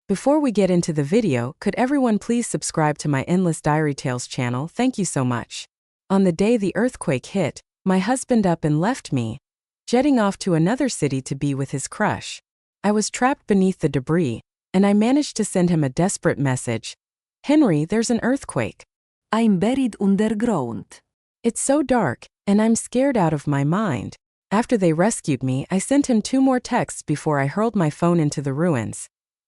Before we get into the video, could everyone please subscribe to my Endless Diary Tales channel? Thank you so much. On the day the earthquake hit, my husband up and left me, jetting off to another city to be with his crush. I was trapped beneath the debris, and I managed to send him a desperate message. Henry, there's an earthquake. I'm buried underground. It's so dark, and I'm scared out of my mind. After they rescued me, I sent him 2 more texts before I hurled my phone into the ruins.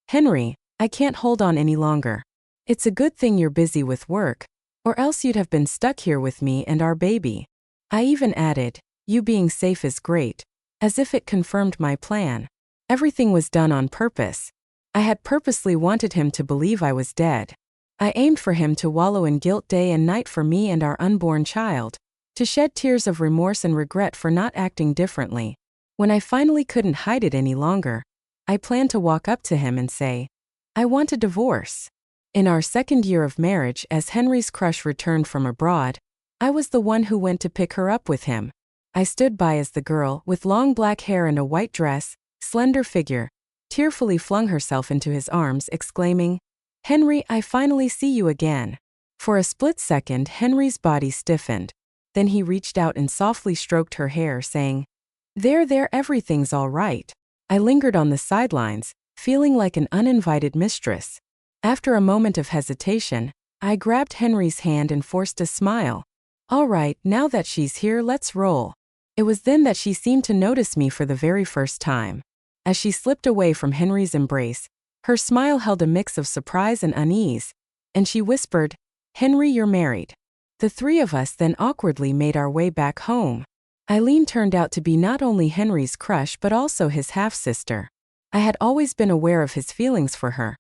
Henry, I can't hold on any longer. It's a good thing you're busy with work, or else you'd have been stuck here with me and our baby. I even added, you being safe is great, as if it confirmed my plan. Everything was done on purpose. I had purposely wanted him to believe I was dead. I aimed for him to wallow in guilt day and night for me and our unborn child, to shed tears of remorse and regret for not acting differently. When I finally couldn't hide it any longer, I planned to walk up to him and say, I want a divorce. In our 2nd year of marriage, as Henry's crush returned from abroad, I was the one who went to pick her up with him. I stood by as the girl, with long black hair and a white dress, slender figure, tearfully flung herself into his arms, exclaiming, Henry, I finally see you again. For a split second, Henry's body stiffened. Then he reached out and softly stroked her hair, saying, There, everything's all right. I lingered on the sidelines, feeling like an uninvited mistress. After a moment of hesitation, I grabbed Henry's hand and forced a smile. All right, now that she's here, let's roll. It was then that she seemed to notice me for the very first time. As she slipped away from Henry's embrace, her smile held a mix of surprise and unease, and she whispered, Henry, you're married. The 3 of us then awkwardly made our way back home. Eileen turned out to be not only Henry's crush but also his half-sister. I had always been aware of his feelings for her,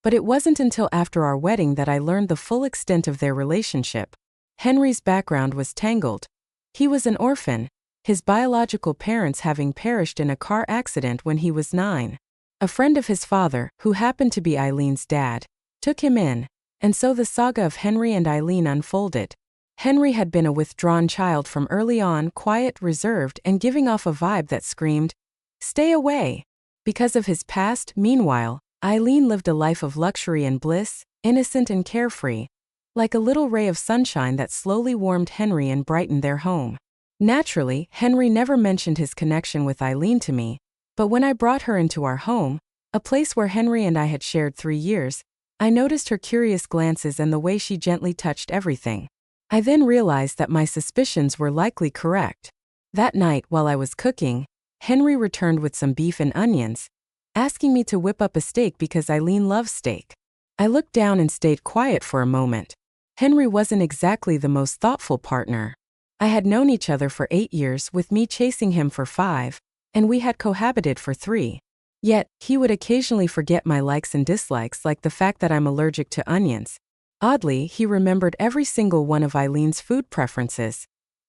but it wasn't until after our wedding that I learned the full extent of their relationship. Henry's background was tangled. He was an orphan, his biological parents having perished in a car accident when he was 9. A friend of his father, who happened to be Eileen's dad, took him in, and so the saga of Henry and Eileen unfolded. Henry had been a withdrawn child from early on, quiet, reserved, and giving off a vibe that screamed, stay away. Because of his past, meanwhile, Eileen lived a life of luxury and bliss, innocent and carefree, like a little ray of sunshine that slowly warmed Henry and brightened their home. Naturally, Henry never mentioned his connection with Eileen to me, but when I brought her into our home, a place where Henry and I had shared 3 years, I noticed her curious glances and the way she gently touched everything. I then realized that my suspicions were likely correct. That night, while I was cooking, Henry returned with some beef and onions, asking me to whip up a steak because Eileen loves steak. I looked down and stayed quiet for a moment. Henry wasn't exactly the most thoughtful partner. I had known each other for 8 years, with me chasing him for 5, and we had cohabited for 3. Yet, he would occasionally forget my likes and dislikes, like the fact that I'm allergic to onions. Oddly, he remembered every single one of Eileen's food preferences,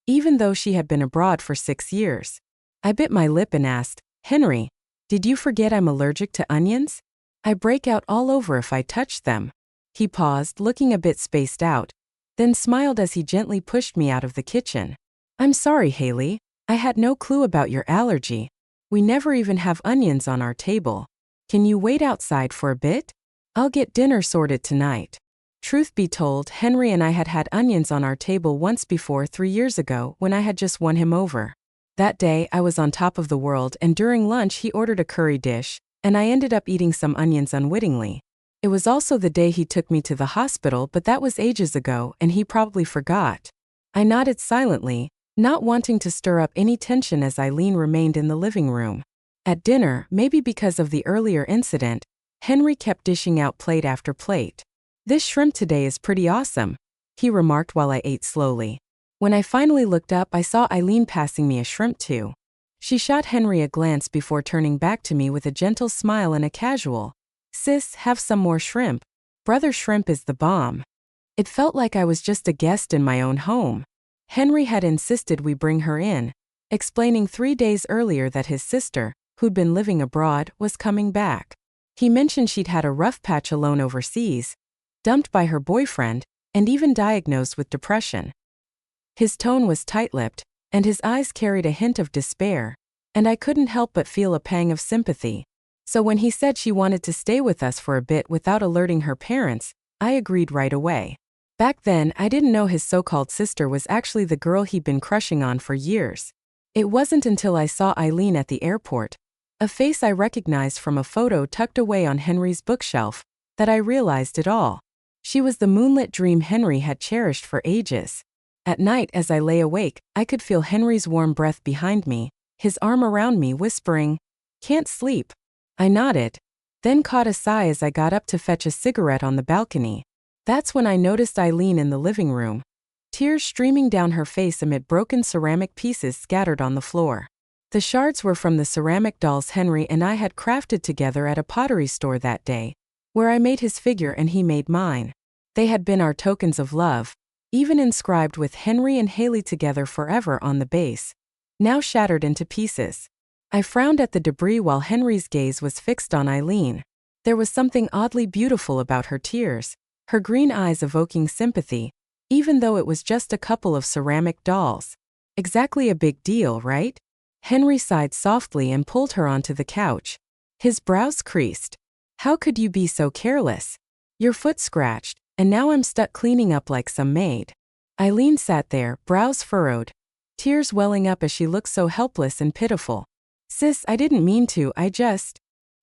even though she had been abroad for 6 years. I bit my lip and asked, Henry, did you forget I'm allergic to onions? I break out all over if I touch them. He paused, looking a bit spaced out, then smiled as he gently pushed me out of the kitchen. I'm sorry, Haley. I had no clue about your allergy. We never even have onions on our table. Can you wait outside for a bit? I'll get dinner sorted tonight. Truth be told, Henry and I had had onions on our table once before 3 years ago when I had just won him over. That day, I was on top of the world, and during lunch he ordered a curry dish, and I ended up eating some onions unwittingly. It was also the day he took me to the hospital, but that was ages ago and he probably forgot. I nodded silently, not wanting to stir up any tension as Eileen remained in the living room. At dinner, maybe because of the earlier incident, Henry kept dishing out plate after plate. This shrimp today is pretty awesome, he remarked while I ate slowly. When I finally looked up, I saw Eileen passing me a shrimp too. She shot Henry a glance before turning back to me with a gentle smile and a casual, sis, have some more shrimp. Brother shrimp is the bomb. It felt like I was just a guest in my own home. Henry had insisted we bring her in, explaining 3 days earlier that his sister, who'd been living abroad, was coming back. He mentioned she'd had a rough patch alone overseas, dumped by her boyfriend, and even diagnosed with depression. His tone was tight-lipped, and his eyes carried a hint of despair, and I couldn't help but feel a pang of sympathy. So when he said she wanted to stay with us for a bit without alerting her parents, I agreed right away. Back then, I didn't know his so-called sister was actually the girl he'd been crushing on for years. It wasn't until I saw Eileen at the airport, a face I recognized from a photo tucked away on Henry's bookshelf, that I realized it all. She was the moonlit dream Henry had cherished for ages. At night, as I lay awake, I could feel Henry's warm breath behind me, his arm around me, whispering, "Can't sleep." I nodded, then caught a sigh as I got up to fetch a cigarette on the balcony. That's when I noticed Eileen in the living room, tears streaming down her face amid broken ceramic pieces scattered on the floor. The shards were from the ceramic dolls Henry and I had crafted together at a pottery store that day, where I made his figure and he made mine. They had been our tokens of love, even inscribed with Henry and Haley together forever on the base, now shattered into pieces. I frowned at the debris while Henry's gaze was fixed on Eileen. There was something oddly beautiful about her tears, her green eyes evoking sympathy, even though it was just a couple of ceramic dolls. Exactly a big deal, right? Henry sighed softly and pulled her onto the couch. His brows creased. "How could you be so careless? Your foot scratched, and now I'm stuck cleaning up like some maid." Eileen sat there, brows furrowed, tears welling up as she looked so helpless and pitiful. "Sis, I didn't mean to, I just..."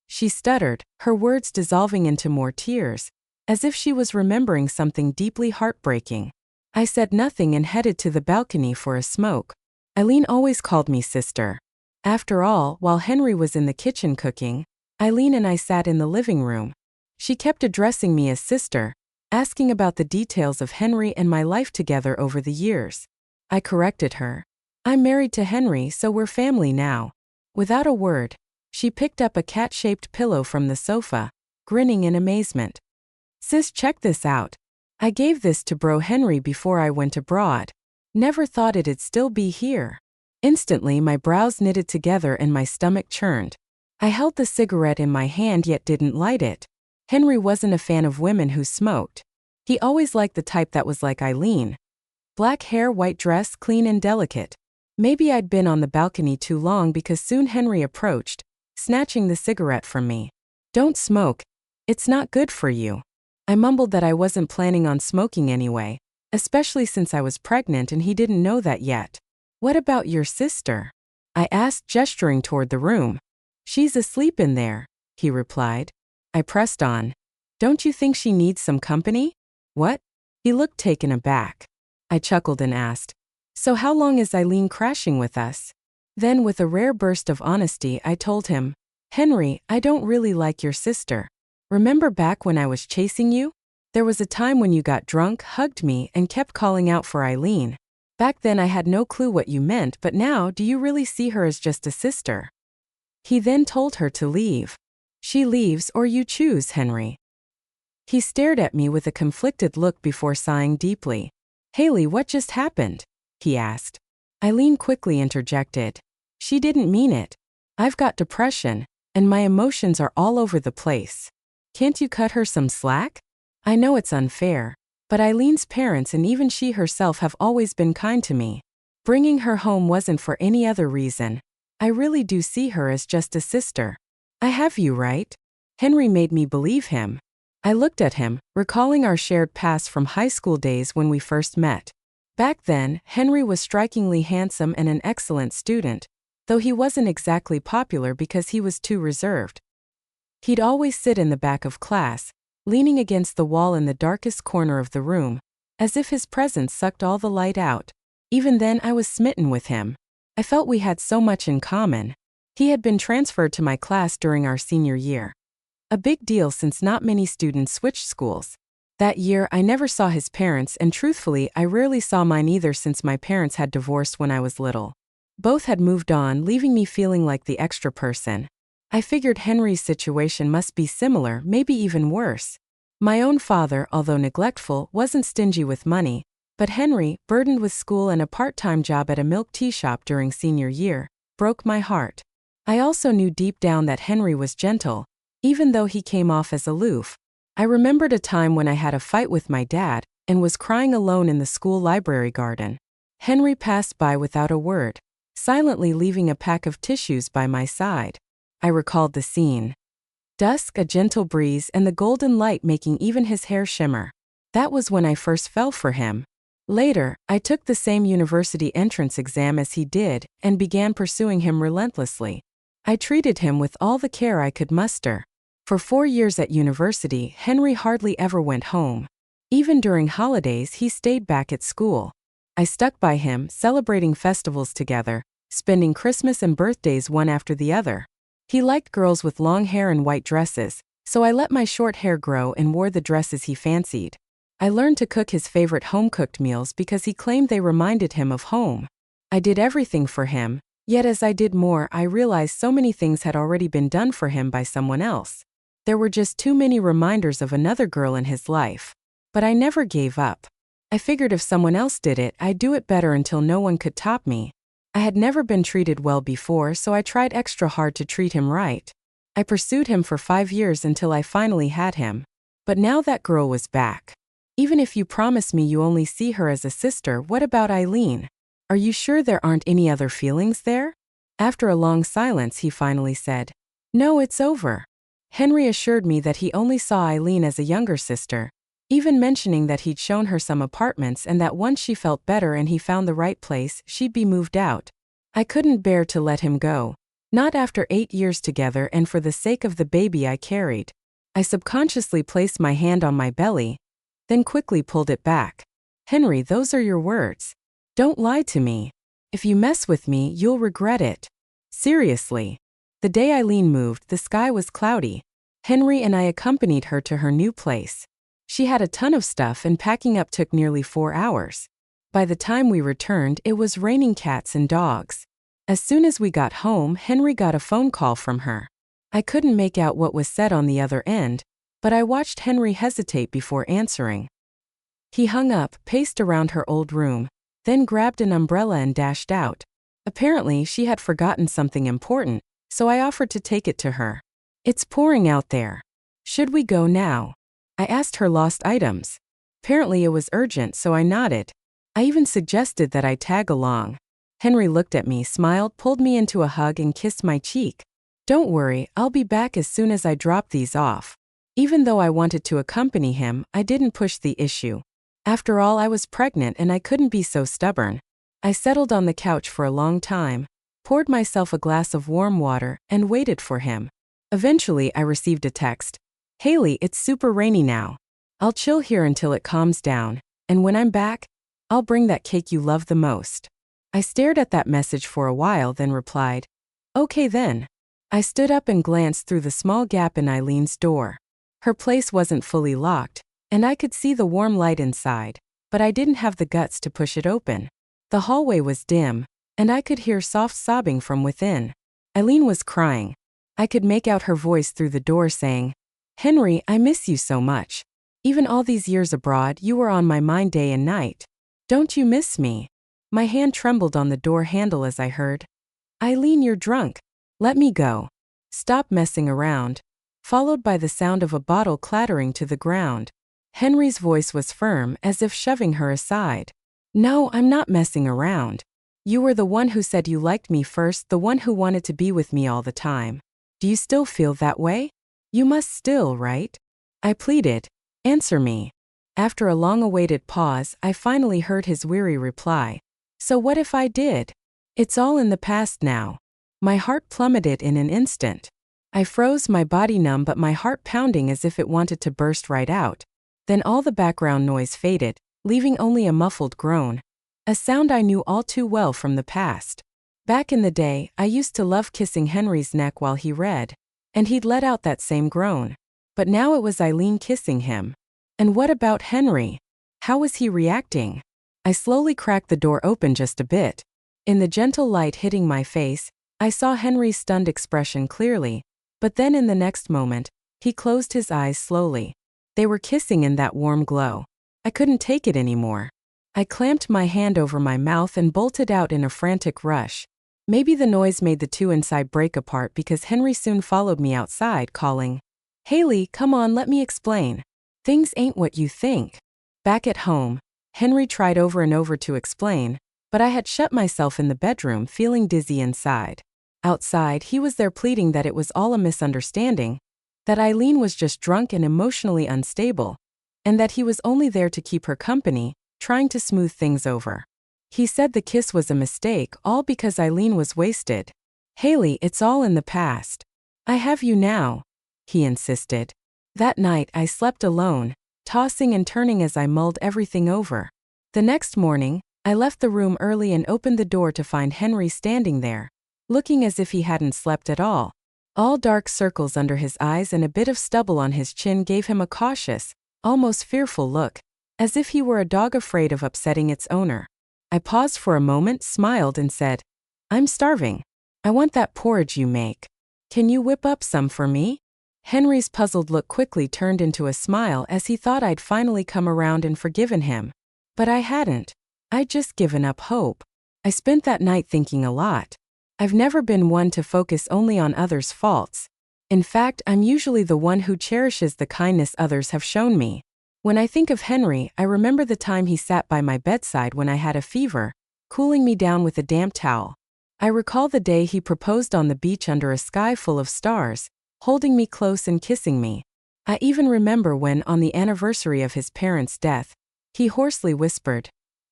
She stuttered, her words dissolving into more tears, as if she was remembering something deeply heartbreaking. I said nothing and headed to the balcony for a smoke. Eileen always called me sister. After all, while Henry was in the kitchen cooking, Eileen and I sat in the living room. She kept addressing me as sister, asking about the details of Henry and my life together over the years. I corrected her. "I'm married to Henry, so we're family now." Without a word, she picked up a cat-shaped pillow from the sofa, grinning in amazement. "Sis, check this out. I gave this to bro Henry before I went abroad. Never thought it'd still be here." Instantly, my brows knitted together and my stomach churned. I held the cigarette in my hand yet didn't light it. Henry wasn't a fan of women who smoked. He always liked the type that was like Eileen. Black hair, white dress, clean and delicate. Maybe I'd been on the balcony too long because soon Henry approached, snatching the cigarette from me. "Don't smoke. It's not good for you." I mumbled that I wasn't planning on smoking anyway, especially since I was pregnant and he didn't know that yet. "What about your sister?" I asked, gesturing toward the room. "She's asleep in there," he replied. I pressed on. "Don't you think she needs some company?" "What?" He looked taken aback. I chuckled and asked, "So how long is Eileen crashing with us?" Then, with a rare burst of honesty, I told him, "Henry, I don't really like your sister. Remember back when I was chasing you? There was a time when you got drunk, hugged me, and kept calling out for Eileen. Back then I had no clue what you meant, but now do you really see her as just a sister?" He then told her to leave. "She leaves or you choose, Henry." He stared at me with a conflicted look before sighing deeply. "Haley, what just happened?" he asked. Eileen quickly interjected. "She didn't mean it. I've got depression, and my emotions are all over the place. Can't you cut her some slack?" I know it's unfair, but Eileen's parents and even she herself have always been kind to me. Bringing her home wasn't for any other reason. I really do see her as just a sister. I have you, right? Henry made me believe him. I looked at him, recalling our shared past from high school days when we first met. Back then, Henry was strikingly handsome and an excellent student, though he wasn't exactly popular because he was too reserved. He'd always sit in the back of class, leaning against the wall in the darkest corner of the room, as if his presence sucked all the light out. Even then, I was smitten with him. I felt we had so much in common. He had been transferred to my class during our senior year. A big deal since not many students switched schools. That year, I never saw his parents, and truthfully, I rarely saw mine either since my parents had divorced when I was little. Both had moved on, leaving me feeling like the extra person. I figured Henry's situation must be similar, maybe even worse. My own father, although neglectful, wasn't stingy with money, but Henry, burdened with school and a part-time job at a milk tea shop during senior year, broke my heart. I also knew deep down that Henry was gentle, even though he came off as aloof. I remembered a time when I had a fight with my dad and was crying alone in the school library garden. Henry passed by without a word, silently leaving a pack of tissues by my side. I recalled the scene. Dusk, a gentle breeze, and the golden light making even his hair shimmer. That was when I first fell for him. Later, I took the same university entrance exam as he did and began pursuing him relentlessly. I treated him with all the care I could muster. For 4 years at university, Henry hardly ever went home. Even during holidays, he stayed back at school. I stuck by him, celebrating festivals together, spending Christmas and birthdays one after the other. He liked girls with long hair and white dresses, so I let my short hair grow and wore the dresses he fancied. I learned to cook his favorite home-cooked meals because he claimed they reminded him of home. I did everything for him, yet as I did more, I realized so many things had already been done for him by someone else. There were just too many reminders of another girl in his life. But I never gave up. I figured if someone else did it, I'd do it better until no one could top me. I had never been treated well before, so I tried extra hard to treat him right. I pursued him for 5 years until I finally had him. But now that girl was back. Even if you promise me you only see her as a sister, what about Eileen? Are you sure there aren't any other feelings there? After a long silence, he finally said, "No, it's over." Henry assured me that he only saw Eileen as a younger sister, even mentioning that he'd shown her some apartments and that once she felt better and he found the right place, she'd be moved out. I couldn't bear to let him go. Not after 8 years together and for the sake of the baby I carried. I subconsciously placed my hand on my belly, then quickly pulled it back. "Henry, those are your words. Don't lie to me. If you mess with me, you'll regret it." Seriously. The day Eileen moved, the sky was cloudy. Henry and I accompanied her to her new place. She had a ton of stuff and packing up took nearly 4 hours. By the time we returned, it was raining cats and dogs. As soon as we got home, Henry got a phone call from her. I couldn't make out what was said on the other end, but I watched Henry hesitate before answering. He hung up, paced around her old room, then grabbed an umbrella and dashed out. Apparently, she had forgotten something important, so I offered to take it to her. "It's pouring out there. Should we go now?" I asked her lost items. Apparently it was urgent, so I nodded. I even suggested that I tag along. Henry looked at me, smiled, pulled me into a hug and kissed my cheek. "Don't worry, I'll be back as soon as I drop these off." Even though I wanted to accompany him, I didn't push the issue. After all, I was pregnant and I couldn't be so stubborn. I settled on the couch for a long time, poured myself a glass of warm water, and waited for him. Eventually, I received a text. "Haley, it's super rainy now. I'll chill here until it calms down, and when I'm back, I'll bring that cake you love the most." I stared at that message for a while, then replied, "Okay then." I stood up and glanced through the small gap in Eileen's door. Her place wasn't fully locked, and I could see the warm light inside, but I didn't have the guts to push it open. The hallway was dim, and I could hear soft sobbing from within. Eileen was crying. I could make out her voice through the door saying, "Henry, I miss you so much. Even all these years abroad, you were on my mind day and night. Don't you miss me?" My hand trembled on the door handle as I heard, "Eileen, you're drunk. Let me go. Stop messing around," followed by the sound of a bottle clattering to the ground. Henry's voice was firm, as if shoving her aside. "No, I'm not messing around. You were the one who said you liked me first, the one who wanted to be with me all the time. Do you still feel that way? You must still, right?" I pleaded. "Answer me." After a long-awaited pause, I finally heard his weary reply. "So what if I did? It's all in the past now." My heart plummeted in an instant. I froze, my body numb but my heart pounding as if it wanted to burst right out. Then all the background noise faded, leaving only a muffled groan. A sound I knew all too well from the past. Back in the day, I used to love kissing Henry's neck while he read, and he'd let out that same groan. But now it was Eileen kissing him. And what about Henry? How was he reacting? I slowly cracked the door open just a bit. In the gentle light hitting my face, I saw Henry's stunned expression clearly, but then in the next moment, he closed his eyes slowly. They were kissing in that warm glow. I couldn't take it anymore. I clamped my hand over my mouth and bolted out in a frantic rush. Maybe the noise made the two inside break apart because Henry soon followed me outside, calling, "Haley, come on, let me explain. Things ain't what you think." Back at home, Henry tried over and over to explain, but I had shut myself in the bedroom feeling dizzy inside. Outside, he was there pleading that it was all a misunderstanding, that Eileen was just drunk and emotionally unstable, and that he was only there to keep her company, trying to smooth things over. He said the kiss was a mistake, all because Eileen was wasted. "Haley, it's all in the past. I have you now," he insisted. That night I slept alone, tossing and turning as I mulled everything over. The next morning, I left the room early and opened the door to find Henry standing there, looking as if he hadn't slept at all. All dark circles under his eyes and a bit of stubble on his chin gave him a cautious, almost fearful look, as if he were a dog afraid of upsetting its owner. I paused for a moment, smiled, and said, "I'm starving. I want that porridge you make. Can you whip up some for me?" Henry's puzzled look quickly turned into a smile as he thought I'd finally come around and forgiven him. But I hadn't. I'd just given up hope. I spent that night thinking a lot. I've never been one to focus only on others' faults. In fact, I'm usually the one who cherishes the kindness others have shown me. When I think of Henry, I remember the time he sat by my bedside when I had a fever, cooling me down with a damp towel. I recall the day he proposed on the beach under a sky full of stars, holding me close and kissing me. I even remember when, on the anniversary of his parents' death, he hoarsely whispered,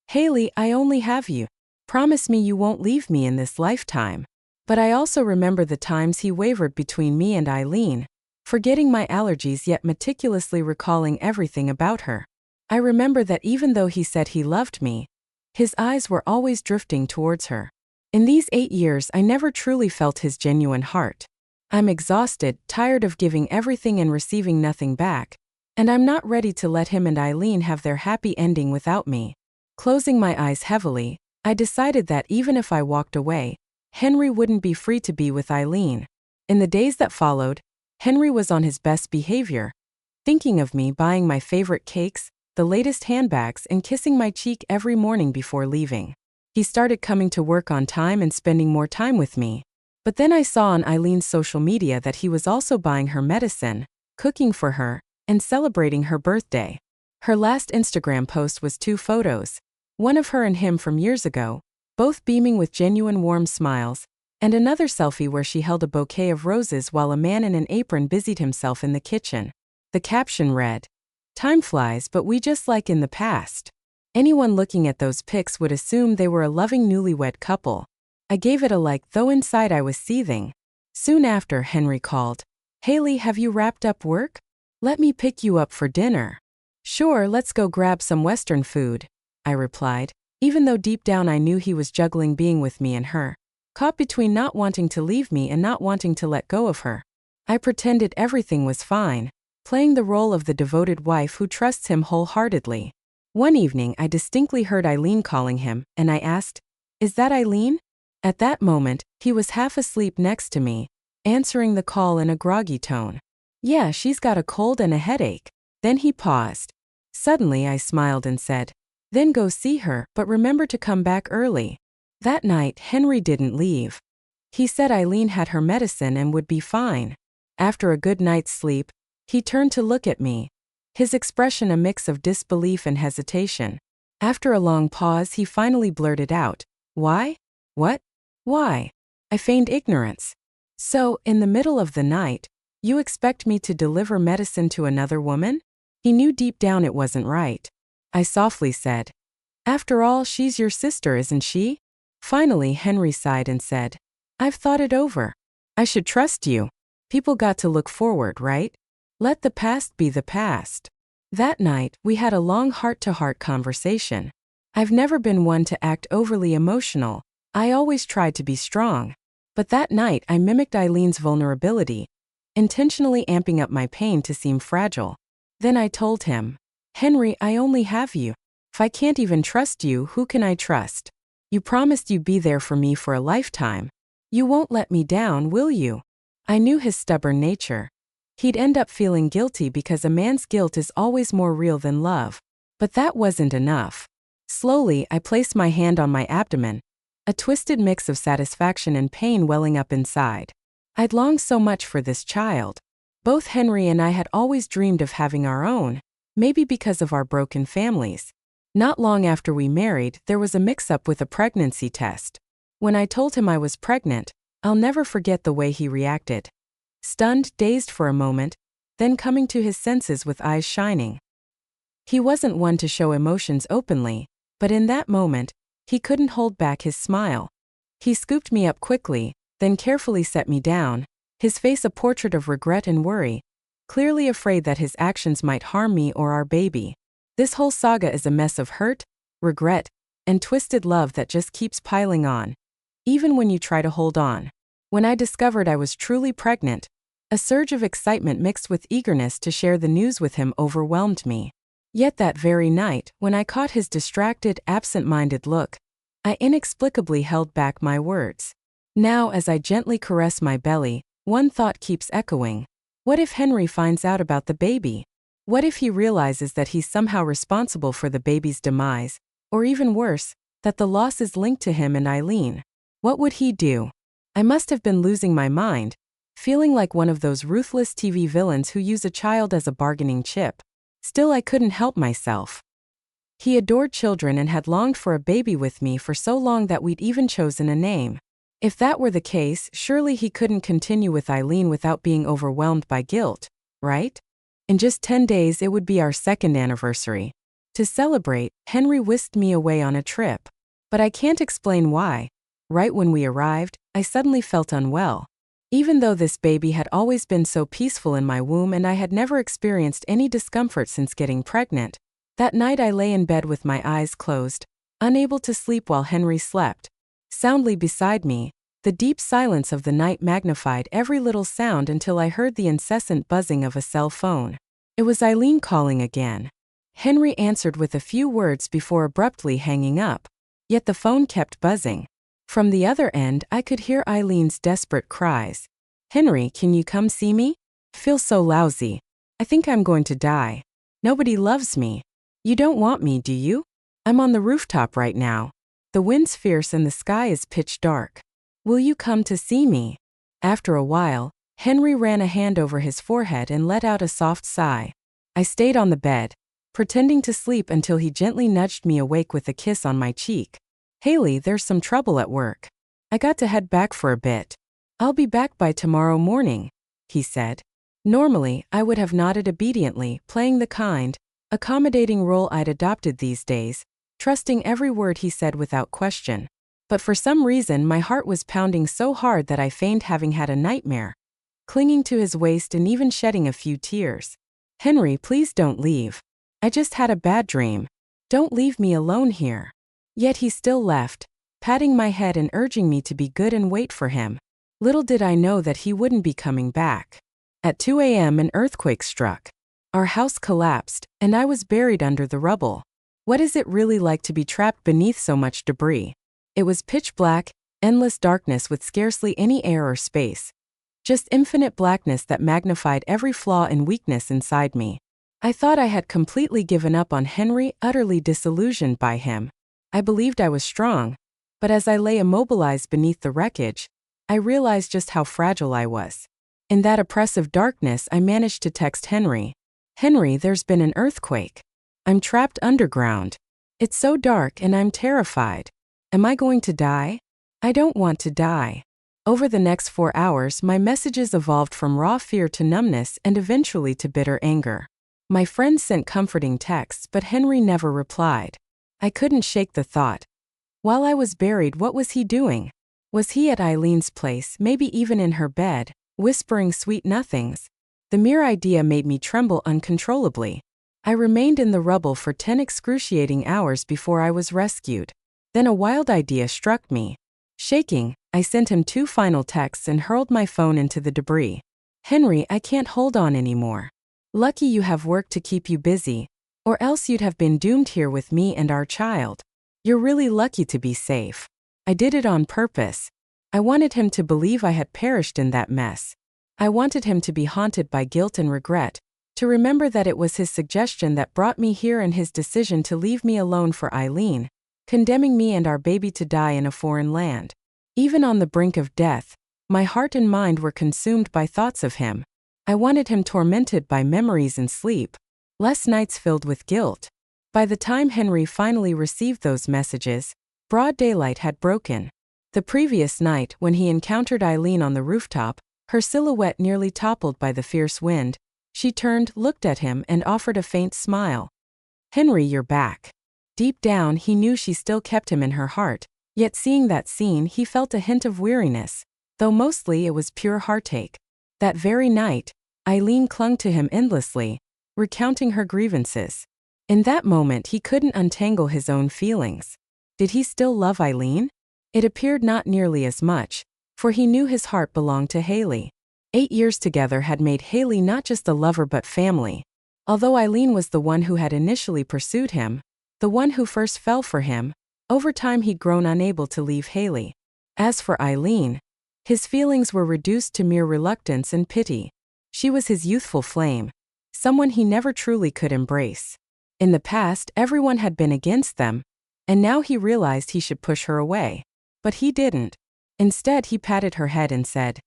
"Haley, I only have you. Promise me you won't leave me in this lifetime." But I also remember the times he wavered between me and Eileen, forgetting my allergies yet meticulously recalling everything about her. I remember that even though he said he loved me, his eyes were always drifting towards her. In these 8 years, I never truly felt his genuine heart. I'm exhausted, tired of giving everything and receiving nothing back, and I'm not ready to let him and Eileen have their happy ending without me. Closing my eyes heavily, I decided that even if I walked away, Henry wouldn't be free to be with Eileen. In the days that followed, Henry was on his best behavior, thinking of me, buying my favorite cakes, the latest handbags, and kissing my cheek every morning before leaving. He started coming to work on time and spending more time with me. But then I saw on Eileen's social media that he was also buying her medicine, cooking for her, and celebrating her birthday. Her last Instagram post was 2 photos, one of her and him from years ago, both beaming with genuine warm smiles, and another selfie where she held a bouquet of roses while a man in an apron busied himself in the kitchen. The caption read, "Time flies, but we just like in the past." Anyone looking at those pics would assume they were a loving newlywed couple. I gave it a like, though inside I was seething. Soon after, Henry called. "Haley, have you wrapped up work? Let me pick you up for dinner." "Sure, let's go grab some Western food," I replied, even though deep down I knew he was juggling being with me and her, caught between not wanting to leave me and not wanting to let go of her. I pretended everything was fine, playing the role of the devoted wife who trusts him wholeheartedly. One evening, I distinctly heard Eileen calling him, and I asked, "Is that Eileen?" At that moment, he was half asleep next to me, answering the call in a groggy tone. "Yeah, she's got a cold and a headache." Then he paused. Suddenly I smiled and said, "Then go see her, but remember to come back early." That night, Henry didn't leave. He said Eileen had her medicine and would be fine. After a good night's sleep, he turned to look at me, his expression a mix of disbelief and hesitation. After a long pause, he finally blurted out, "Why? What? Why?" I feigned ignorance. "So, in the middle of the night, you expect me to deliver medicine to another woman?" He knew deep down it wasn't right. I softly said, "After all, she's your sister, isn't she?" Finally, Henry sighed and said, "I've thought it over. I should trust you. People got to look forward, right? Let the past be the past." That night, we had a long heart-to-heart conversation. I've never been one to act overly emotional. I always tried to be strong. But that night, I mimicked Eileen's vulnerability, intentionally amping up my pain to seem fragile. Then I told him, "Henry, I only have you. If I can't even trust you, who can I trust? You promised you'd be there for me for a lifetime. You won't let me down, will you?" I knew his stubborn nature. He'd end up feeling guilty because a man's guilt is always more real than love. But that wasn't enough. Slowly, I placed my hand on my abdomen, a twisted mix of satisfaction and pain welling up inside. I'd longed so much for this child. Both Henry and I had always dreamed of having our own, maybe because of our broken families. Not long after we married, there was a mix-up with a pregnancy test. When I told him I was pregnant, I'll never forget the way he reacted. stunned, dazed for a moment, then coming to his senses with eyes shining. He wasn't one to show emotions openly, but in that moment, he couldn't hold back his smile. He scooped me up quickly, then carefully set me down, his face a portrait of regret and worry, clearly afraid that his actions might harm me or our baby. This whole saga is a mess of hurt, regret, and twisted love that just keeps piling on, even when you try to hold on. When I discovered I was truly pregnant, a surge of excitement mixed with eagerness to share the news with him overwhelmed me. Yet that very night, when I caught his distracted, absent-minded look, I inexplicably held back my words. Now, as I gently caress my belly, one thought keeps echoing. What if Henry finds out about the baby? What if he realizes that he's somehow responsible for the baby's demise, or even worse, that the loss is linked to him and Eileen? What would he do? I must have been losing my mind, feeling like one of those ruthless TV villains who use a child as a bargaining chip. Still, I couldn't help myself. He adored children and had longed for a baby with me for so long that we'd even chosen a name. If that were the case, surely he couldn't continue with Eileen without being overwhelmed by guilt, right? In just 10 days it would be our second anniversary. To celebrate, Henry whisked me away on a trip. But I can't explain why. Right when we arrived, I suddenly felt unwell. Even though this baby had always been so peaceful in my womb and I had never experienced any discomfort since getting pregnant, that night I lay in bed with my eyes closed, unable to sleep while Henry slept. Soundly beside me, the deep silence of the night magnified every little sound until I heard the incessant buzzing of a cell phone. It was Eileen calling again. Henry answered with a few words before abruptly hanging up, yet the phone kept buzzing. From the other end, I could hear Eileen's desperate cries. "Henry, can you come see me? I feel so lousy. I think I'm going to die. Nobody loves me. You don't want me, do you? I'm on the rooftop right now. The wind's fierce and the sky is pitch dark. Will you come to see me?" After a while, Henry ran a hand over his forehead and let out a soft sigh. I stayed on the bed, pretending to sleep until he gently nudged me awake with a kiss on my cheek. "Haley, there's some trouble at work. I got to head back for a bit. I'll be back by tomorrow morning," he said. Normally, I would have nodded obediently, playing the kind, accommodating role I'd adopted these days, trusting every word he said without question. But for some reason my heart was pounding so hard that I feigned having had a nightmare, clinging to his waist and even shedding a few tears. "Henry, please don't leave. I just had a bad dream. Don't leave me alone here." Yet he still left, patting my head and urging me to be good and wait for him. Little did I know that he wouldn't be coming back. At 2 a.m. an earthquake struck. Our house collapsed, and I was buried under the rubble. What is it really like to be trapped beneath so much debris? It was pitch black, endless darkness with scarcely any air or space. Just infinite blackness that magnified every flaw and weakness inside me. I thought I had completely given up on Henry, utterly disillusioned by him. I believed I was strong, but as I lay immobilized beneath the wreckage, I realized just how fragile I was. In that oppressive darkness, I managed to text Henry. "Henry, there's been an earthquake. I'm trapped underground. It's so dark and I'm terrified. Am I going to die? I don't want to die." Over the next 4 hours, my messages evolved from raw fear to numbness and eventually to bitter anger. My friends sent comforting texts, but Henry never replied. I couldn't shake the thought. While I was buried, what was he doing? Was he at Eileen's place, maybe even in her bed, whispering sweet nothings? The mere idea made me tremble uncontrollably. I remained in the rubble for 10 excruciating hours before I was rescued. Then a wild idea struck me. Shaking, I sent him 2 final texts and hurled my phone into the debris. "Henry, I can't hold on anymore. Lucky you have work to keep you busy, or else you'd have been doomed here with me and our child. You're really lucky to be safe." I did it on purpose. I wanted him to believe I had perished in that mess. I wanted him to be haunted by guilt and regret, to remember that it was his suggestion that brought me here and his decision to leave me alone for Eileen, condemning me and our baby to die in a foreign land. Even on the brink of death, my heart and mind were consumed by thoughts of him. I wanted him tormented by memories and sleep, less nights filled with guilt. By the time Henry finally received those messages, broad daylight had broken. The previous night, when he encountered Eileen on the rooftop, Her silhouette nearly toppled by the fierce wind. She turned, looked at him, and offered a faint smile. "Henry, you're back." Deep down, he knew she still kept him in her heart, yet seeing that scene, he felt a hint of weariness, though mostly it was pure heartache. That very night, Eileen clung to him endlessly, recounting her grievances. In that moment, he couldn't untangle his own feelings. Did he still love Eileen? It appeared not nearly as much, for he knew his heart belonged to Haley. 8 years together had made Haley not just a lover but family. Although Eileen was the one who had initially pursued him, the one who first fell for him, over time he'd grown unable to leave Haley. As for Eileen, his feelings were reduced to mere reluctance and pity. She was his youthful flame, someone he never truly could embrace. In the past, everyone had been against them, and now he realized he should push her away. But he didn't. Instead, he patted her head and said,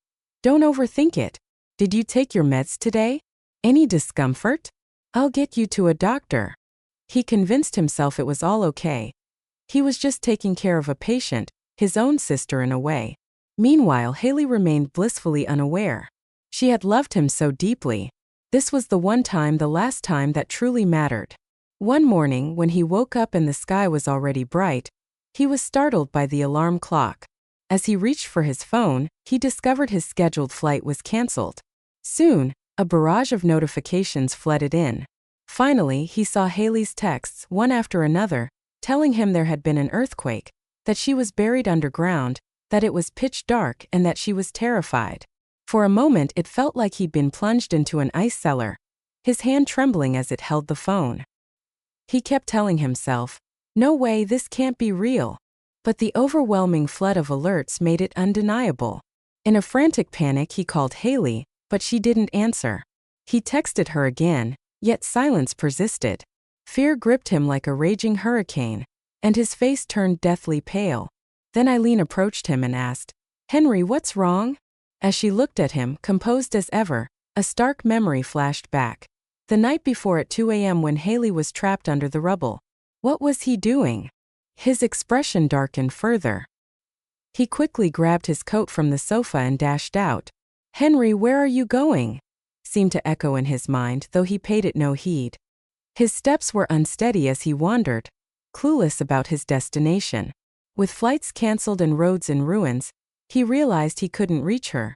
"Don't overthink it. Did you take your meds today? Any discomfort? I'll get you to a doctor." He convinced himself it was all okay. He was just taking care of a patient, his own sister in a way. Meanwhile, Haley remained blissfully unaware. She had loved him so deeply. This was the one time, the last time, that truly mattered. One morning, when he woke up and the sky was already bright, he was startled by the alarm clock. As he reached for his phone, he discovered his scheduled flight was canceled. Soon, a barrage of notifications flooded in. Finally, he saw Haley's texts, one after another, telling him there had been an earthquake, that she was buried underground, that it was pitch dark, and that she was terrified. For a moment, it felt like he'd been plunged into an ice cellar, his hand trembling as it held the phone. He kept telling himself, "No way, this can't be real." But the overwhelming flood of alerts made it undeniable. In a frantic panic, he called Haley, but she didn't answer. He texted her again, yet silence persisted. Fear gripped him like a raging hurricane, and his face turned deathly pale. Then Eileen approached him and asked, "Henry, what's wrong?" As she looked at him, composed as ever, a stark memory flashed back. The night before at 2 a.m. when Haley was trapped under the rubble. What was he doing? His expression darkened further. He quickly grabbed his coat from the sofa and dashed out. "Henry, where are you going?" seemed to echo in his mind, though he paid it no heed. His steps were unsteady as he wandered, clueless about his destination. With flights cancelled and roads in ruins, he realized he couldn't reach her.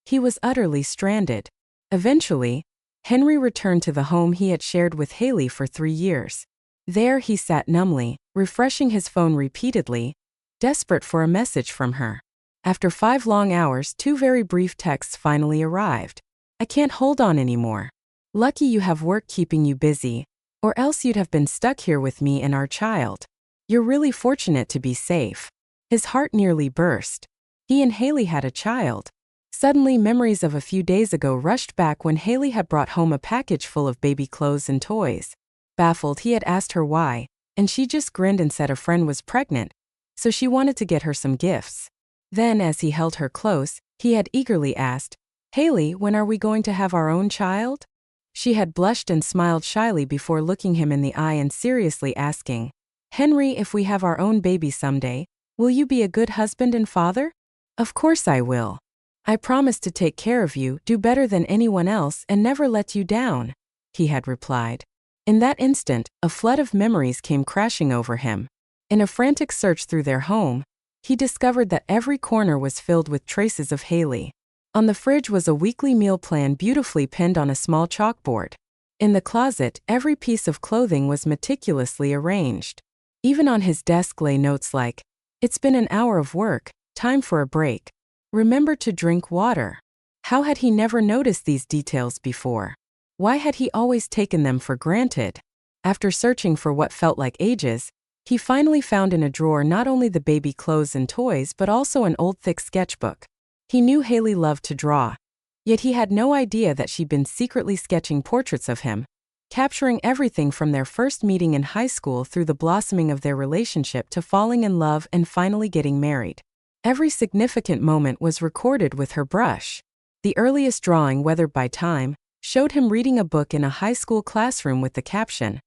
He was utterly stranded. Eventually, Henry returned to the home he had shared with Haley for 3 years. There he sat numbly, refreshing his phone repeatedly, desperate for a message from her. After 5 long hours, 2 very brief texts finally arrived. "I can't hold on anymore. Lucky you have work keeping you busy, or else you'd have been stuck here with me and our child. You're really fortunate to be safe." His heart nearly burst. He and Haley had a child. Suddenly, memories of a few days ago rushed back when Haley had brought home a package full of baby clothes and toys. Baffled, he had asked her why, and she just grinned and said a friend was pregnant, so she wanted to get her some gifts. Then, as he held her close, he had eagerly asked, "Haley, when are we going to have our own child?" She had blushed and smiled shyly before looking him in the eye and seriously asking, "Henry, if we have our own baby someday, will you be a good husband and father?" "Of course I will. I promise to take care of you, do better than anyone else, and never let you down," he had replied. In that instant, a flood of memories came crashing over him. In a frantic search through their home, he discovered that every corner was filled with traces of Haley. On the fridge was a weekly meal plan beautifully pinned on a small chalkboard. In the closet, every piece of clothing was meticulously arranged. Even on his desk lay notes like, "It's been an hour of work, time for a break. Remember to drink water." How had he never noticed these details before? Why had he always taken them for granted? After searching for what felt like ages, he finally found in a drawer not only the baby clothes and toys but also an old thick sketchbook. He knew Haley loved to draw, yet he had no idea that she'd been secretly sketching portraits of him, capturing everything from their first meeting in high school through the blossoming of their relationship to falling in love and finally getting married. Every significant moment was recorded with her brush. The earliest drawing, weathered by time, showed him reading a book in a high school classroom with the caption,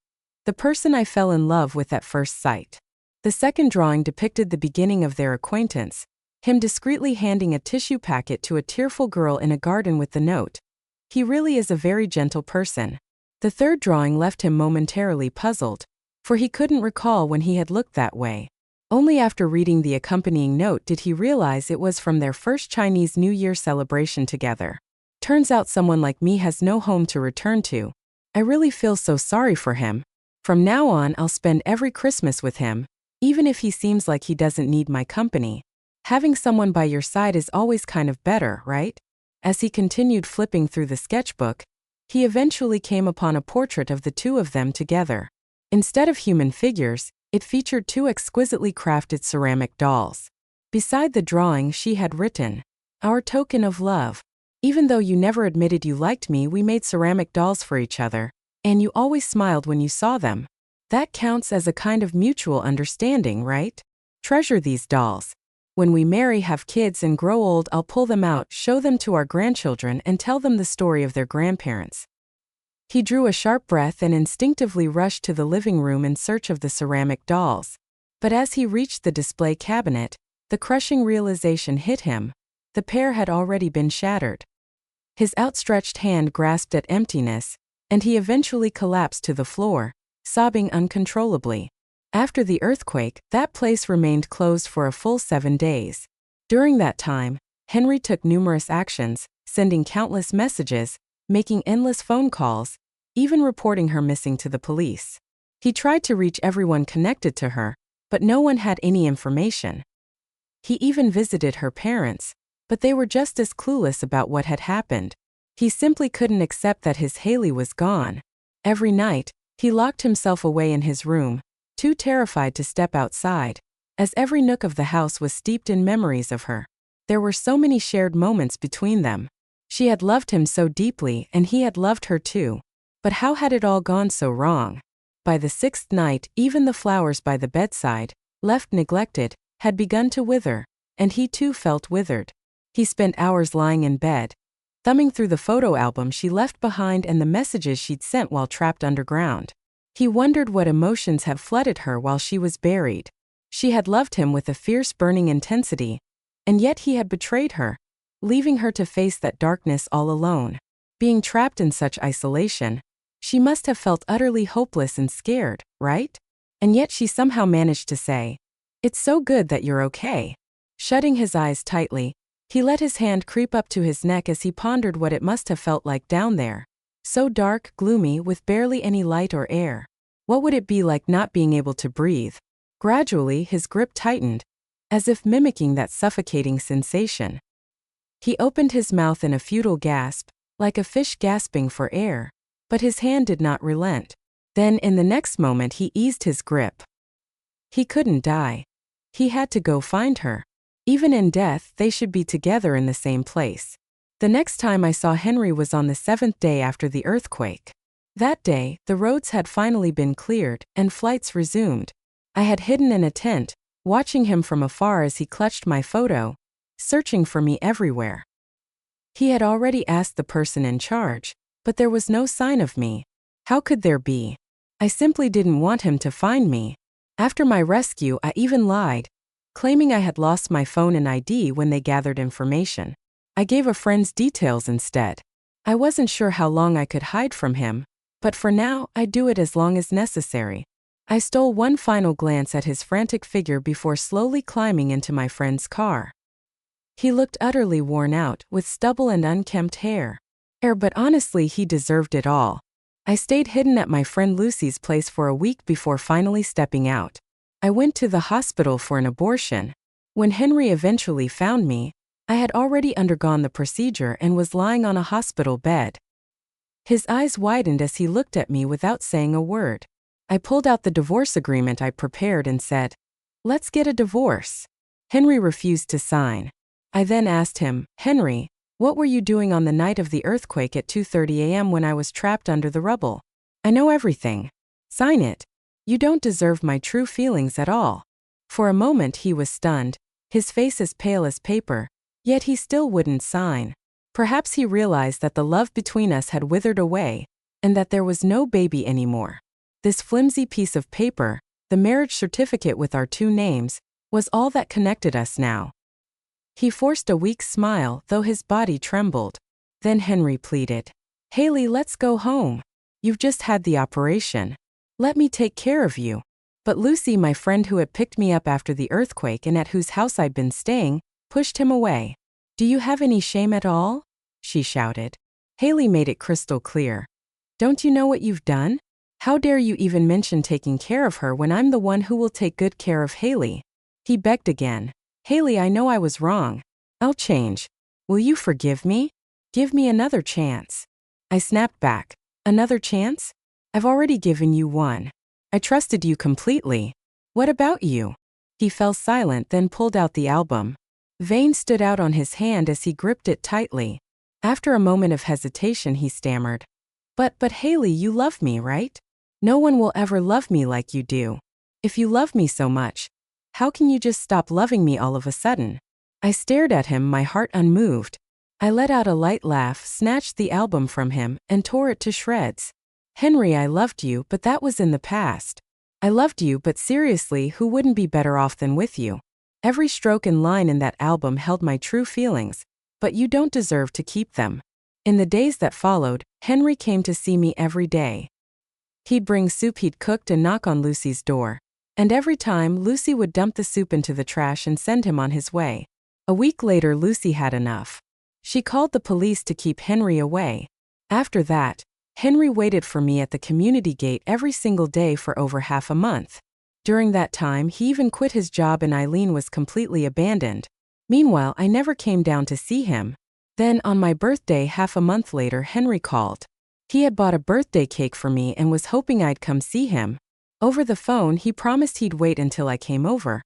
"The person I fell in love with at first sight." The second drawing depicted the beginning of their acquaintance, him discreetly handing a tissue packet to a tearful girl in a garden with the note. He really is a very gentle person. The third drawing left him momentarily puzzled, for he couldn't recall when he had looked that way. Only after reading the accompanying note did he realize it was from their first Chinese New Year celebration together. Turns out someone like me has no home to return to. I really feel so sorry for him. From now on, I'll spend every Christmas with him, even if he seems like he doesn't need my company. Having someone by your side is always kind of better, right? As he continued flipping through the sketchbook, he eventually came upon a portrait of the two of them together. Instead of human figures, it featured two exquisitely crafted ceramic dolls. Beside the drawing, she had written, "Our token of love. Even though you never admitted you liked me, we made ceramic dolls for each other, and you always smiled when you saw them. That counts as a kind of mutual understanding, right? Treasure these dolls. When we marry, have kids, and grow old, I'll pull them out, show them to our grandchildren, and tell them the story of their grandparents." He drew a sharp breath and instinctively rushed to the living room in search of the ceramic dolls. But as he reached the display cabinet, the crushing realization hit him. The pair had already been shattered. His outstretched hand grasped at emptiness, and he eventually collapsed to the floor, sobbing uncontrollably. After the earthquake, that place remained closed for a full 7 days. During that time, Henry took numerous actions, sending countless messages, making endless phone calls, even reporting her missing to the police. He tried to reach everyone connected to her, but no one had any information. He even visited her parents, but they were just as clueless about what had happened. He simply couldn't accept that his Haley was gone. Every night, he locked himself away in his room, too terrified to step outside, as every nook of the house was steeped in memories of her. There were so many shared moments between them. She had loved him so deeply, and he had loved her too. But how had it all gone so wrong? By the 6th night, even the flowers by the bedside, left neglected, had begun to wither, and he too felt withered. He spent hours lying in bed, thumbing through the photo album she left behind and the messages she'd sent while trapped underground. He wondered what emotions had flooded her while she was buried. She had loved him with a fierce, burning intensity, and yet he had betrayed her, leaving her to face that darkness all alone. Being trapped in such isolation, she must have felt utterly hopeless and scared, right? And yet she somehow managed to say, "It's so good that you're okay." Shutting his eyes tightly, he let his hand creep up to his neck as he pondered what it must have felt like down there. So dark, gloomy, with barely any light or air. What would it be like not being able to breathe? Gradually, his grip tightened, as if mimicking that suffocating sensation. He opened his mouth in a futile gasp, like a fish gasping for air, but his hand did not relent. Then, in the next moment, he eased his grip. He couldn't die. He had to go find her. Even in death, they should be together in the same place. The next time I saw Henry was on the 7th day after the earthquake. That day, the roads had finally been cleared, and flights resumed. I had hidden in a tent, watching him from afar as he clutched my photo, searching for me everywhere. He had already asked the person in charge, but there was no sign of me. How could there be? I simply didn't want him to find me. After my rescue, I even lied, claiming I had lost my phone and ID when they gathered information. I gave a friend's details instead. I wasn't sure how long I could hide from him, but for now, I'd do it as long as necessary. I stole one final glance at his frantic figure before slowly climbing into my friend's car. He looked utterly worn out, with stubble and unkempt hair. But honestly, he deserved it all. I stayed hidden at my friend Lucy's place for a week before finally stepping out. I went to the hospital for an abortion. When Henry eventually found me, I had already undergone the procedure and was lying on a hospital bed. His eyes widened as he looked at me without saying a word. I pulled out the divorce agreement I prepared and said, "Let's get a divorce." Henry refused to sign. I then asked him, "Henry, what were you doing on the night of the earthquake at 2:30 a.m. when I was trapped under the rubble? I know everything. Sign it. You don't deserve my true feelings at all." For a moment he was stunned, his face as pale as paper, yet he still wouldn't sign. Perhaps he realized that the love between us had withered away, and that there was no baby anymore. This flimsy piece of paper, the marriage certificate with our two names, was all that connected us now. He forced a weak smile, though his body trembled. Then Henry pleaded. Haley, let's go home. You've just had the operation. Let me take care of you. But Lucy, my friend who had picked me up after the earthquake and at whose house I'd been staying, pushed him away. Do you have any shame at all? She shouted. Haley made it crystal clear. Don't you know what you've done? How dare you even mention taking care of her when I'm the one who will take good care of Haley? He begged again. Haley, I know I was wrong. I'll change. Will you forgive me? Give me another chance. I snapped back. Another chance? I've already given you one. I trusted you completely. What about you? He fell silent, then pulled out the album. Veins stood out on his hand as he gripped it tightly. After a moment of hesitation, he stammered. But Haley, you love me, right? No one will ever love me like you do. If you love me so much, how can you just stop loving me all of a sudden? I stared at him, my heart unmoved. I let out a light laugh, snatched the album from him, and tore it to shreds. Henry, I loved you, but that was in the past. I loved you, but seriously, who wouldn't be better off than with you? Every stroke and line in that album held my true feelings, but you don't deserve to keep them. In the days that followed, Henry came to see me every day. He'd bring soup he'd cooked and knock on Lucy's door. And every time, Lucy would dump the soup into the trash and send him on his way. A week later, Lucy had enough. She called the police to keep Henry away. After that, Henry waited for me at the community gate every single day for over half a month. During that time, he even quit his job and Eileen was completely abandoned. Meanwhile, I never came down to see him. Then, on my birthday half a month later, Henry called. He had bought a birthday cake for me and was hoping I'd come see him. Over the phone, he promised he'd wait until I came over.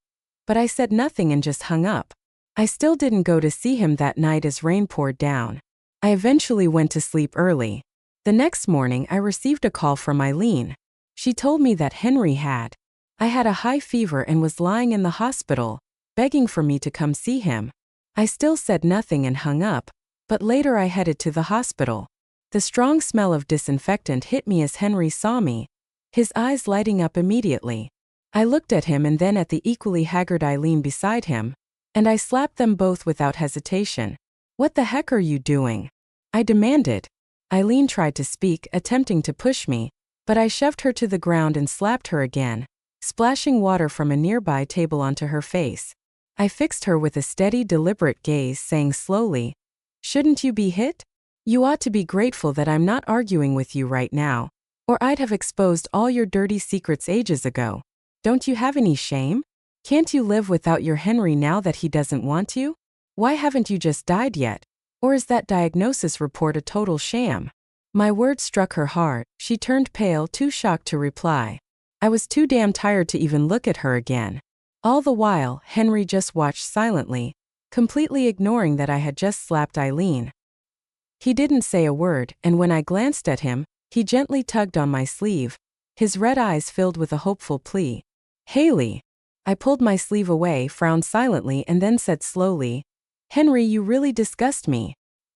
But I said nothing and just hung up. I still didn't go to see him that night as rain poured down. I eventually went to sleep early. The next morning, I received a call from Eileen. She told me that Henry had. I had a high fever and was lying in the hospital, begging for me to come see him. I still said nothing and hung up, but later I headed to the hospital. The strong smell of disinfectant hit me as Henry saw me, his eyes lighting up immediately. I looked at him and then at the equally haggard Eileen beside him, and I slapped them both without hesitation. What the heck are you doing? I demanded. Eileen tried to speak, attempting to push me, but I shoved her to the ground and slapped her again, splashing water from a nearby table onto her face. I fixed her with a steady, deliberate gaze, saying slowly, "Shouldn't you be hit? You ought to be grateful that I'm not arguing with you right now, or I'd have exposed all your dirty secrets ages ago. Don't you have any shame? Can't you live without your Henry now that he doesn't want you? Why haven't you just died yet? Or is that diagnosis report a total sham?" My words struck her hard. She turned pale, too shocked to reply. I was too damn tired to even look at her again. All the while, Henry just watched silently, completely ignoring that I had just slapped Eileen. He didn't say a word, and when I glanced at him, he gently tugged on my sleeve, his red eyes filled with a hopeful plea. "Haley." I pulled my sleeve away, frowned silently, and then said slowly, "Henry, you really disgust me."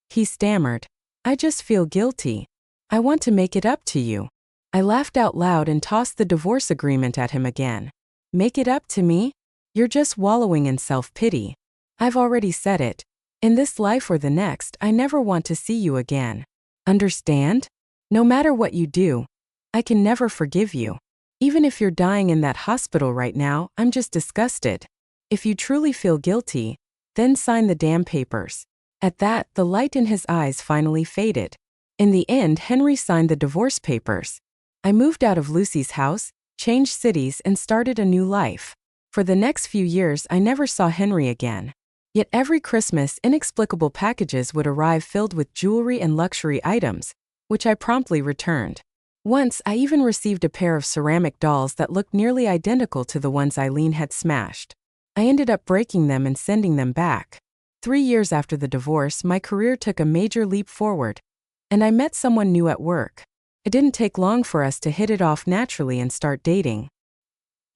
He stammered. "I just feel guilty. I want to make it up to you." I laughed out loud and tossed the divorce agreement at him again. "Make it up to me? You're just wallowing in self-pity. I've already said it. In this life or the next, I never want to see you again. Understand? No matter what you do, I can never forgive you. Even if you're dying in that hospital right now, I'm just disgusted. If you truly feel guilty, then sign the damn papers." At that, the light in his eyes finally faded. In the end, Henry signed the divorce papers. I moved out of Lucy's house, changed cities, and started a new life. For the next few years, I never saw Henry again. Yet every Christmas, inexplicable packages would arrive filled with jewelry and luxury items, which I promptly returned. Once, I even received a pair of ceramic dolls that looked nearly identical to the ones Eileen had smashed. I ended up breaking them and sending them back. 3 years after the divorce, my career took a major leap forward, and I met someone new at work. It didn't take long for us to hit it off naturally and start dating.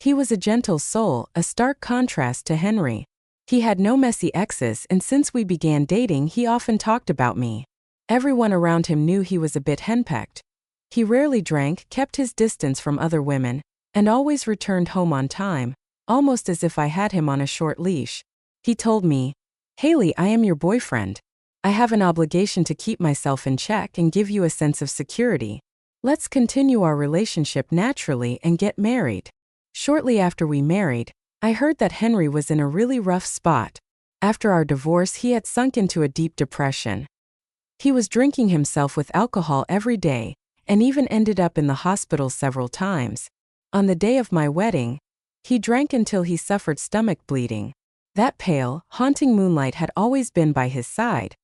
He was a gentle soul, a stark contrast to Henry. He had no messy exes, and since we began dating, he often talked about me. Everyone around him knew he was a bit henpecked. He rarely drank, kept his distance from other women, and always returned home on time, almost as if I had him on a short leash. He told me, Haley, I am your boyfriend. I have an obligation to keep myself in check and give you a sense of security. Let's continue our relationship naturally and get married. Shortly after we married, I heard that Henry was in a really rough spot. After our divorce, he had sunk into a deep depression. He was drinking himself with alcohol every day, and even ended up in the hospital several times. On the day of my wedding, he drank until he suffered stomach bleeding. That pale, haunting moonlight had always been by his side,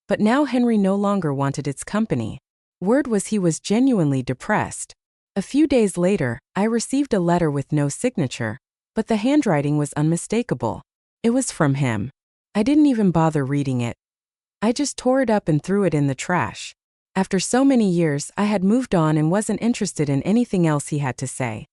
but now Henry no longer wanted its company. Word was he was genuinely depressed. A few days later, I received a letter with no signature, but the handwriting was unmistakable. It was from him. I didn't even bother reading it. I just tore it up and threw it in the trash. After so many years, I had moved on and wasn't interested in anything else he had to say.